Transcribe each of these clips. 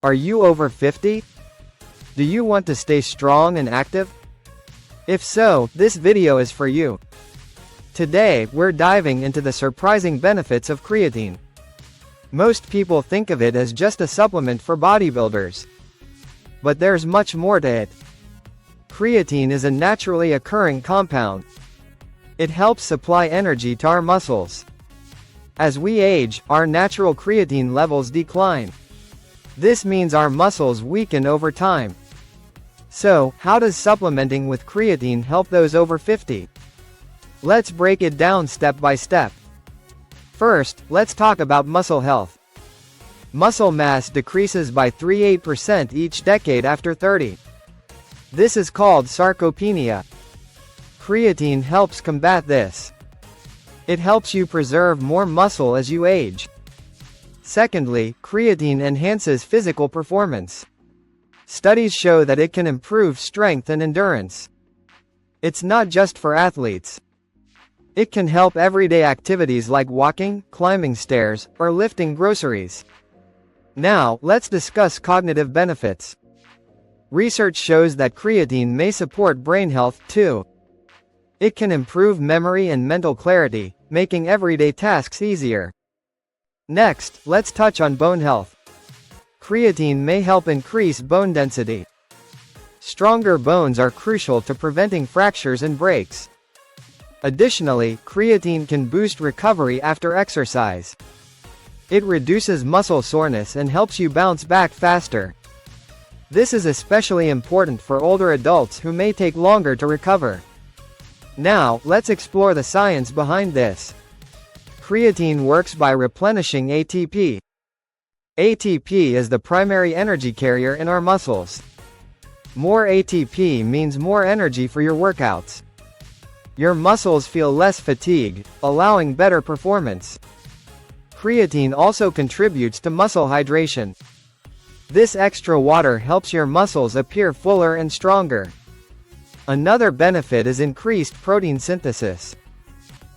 Are you over 50? Do you want to stay strong and active? If so, this video is for you. Today, we're diving into the surprising benefits of creatine. Most people think of it as just a supplement for bodybuilders. But there's much more to it. Creatine is a naturally occurring compound. It helps supply energy to our muscles. As we age, our natural creatine levels decline. This means our muscles weaken over time. So, how does supplementing with creatine help those over 50? Let's break it down step by step. First, let's talk about muscle health. Muscle mass decreases by 3–8% each decade after 30. This is called sarcopenia. Creatine helps combat this. It helps you preserve more muscle as you age. Secondly, creatine enhances physical performance. Studies show that it can improve strength and endurance. It's not just for athletes. It can help everyday activities like walking, climbing stairs, or lifting groceries. Now, let's discuss cognitive benefits. Research shows that creatine may support brain health, too. It can improve memory and mental clarity, making everyday tasks easier. Next, let's touch on bone health. Creatine may help increase bone density. Stronger bones are crucial to preventing fractures and breaks. Additionally, creatine can boost recovery after exercise. It reduces muscle soreness and helps you bounce back faster. This is especially important for older adults who may take longer to recover. Now, let's explore the science behind this. Creatine works by replenishing ATP. ATP is the primary energy carrier in our muscles. More ATP means more energy for your workouts. Your muscles feel less fatigued, allowing better performance. Creatine also contributes to muscle hydration. This extra water helps your muscles appear fuller and stronger. Another benefit is increased protein synthesis.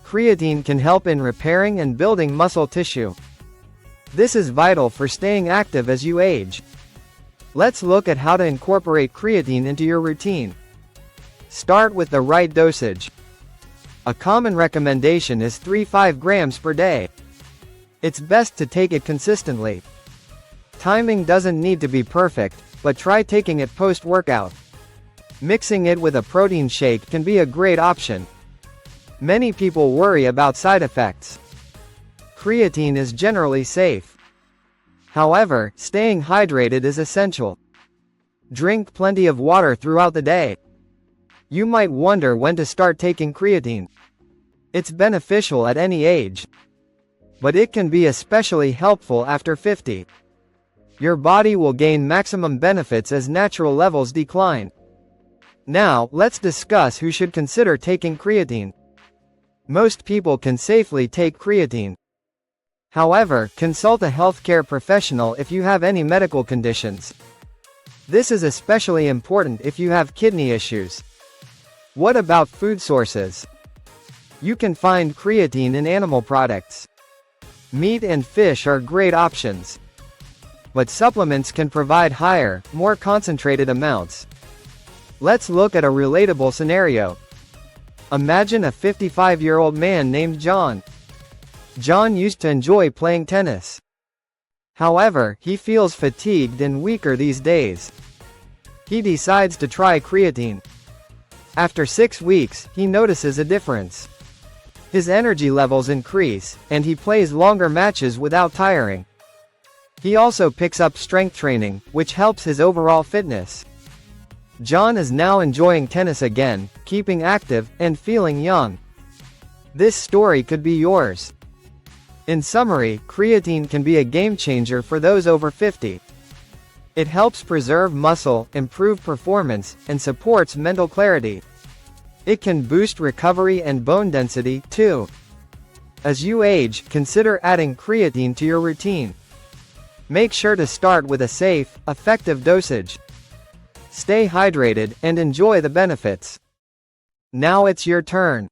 Creatine can help in repairing and building muscle tissue. This is vital for staying active as you age. Let's look at how to incorporate creatine into your routine. Start with the right dosage. A common recommendation is 3–5 grams per day. It's best to take it consistently. Timing doesn't need to be perfect, but try taking it post-workout. Mixing it with a protein shake can be a great option. Many people worry about side effects. Creatine is generally safe. However, staying hydrated is essential. Drink plenty of water throughout the day. You might wonder when to start taking creatine. It's beneficial at any age. But it can be especially helpful after 50. Your body will gain maximum benefits as natural levels decline. Now, let's discuss who should consider taking creatine. Most people can safely take creatine. However, consult a healthcare professional if you have any medical conditions. This is especially important if you have kidney issues. What about food sources? You can find creatine in animal products. Meat and fish are great options. But supplements can provide higher, more concentrated amounts. Let's look at a relatable scenario. Imagine a 55-year-old man named John. John used to enjoy playing tennis. However, he feels fatigued and weaker these days. He decides to try creatine. After 6 weeks, he notices a difference. His energy levels increase, and he plays longer matches without tiring. He also picks up strength training, which helps his overall fitness. John is now enjoying tennis again, keeping active, and feeling young. This story could be yours. In summary, creatine can be a game changer for those over 50. It helps preserve muscle, improve performance, and supports mental clarity. It can boost recovery and bone density, too. As you age, consider adding creatine to your routine. Make sure to start with a safe, effective dosage. Stay hydrated, and enjoy the benefits. Now it's your turn.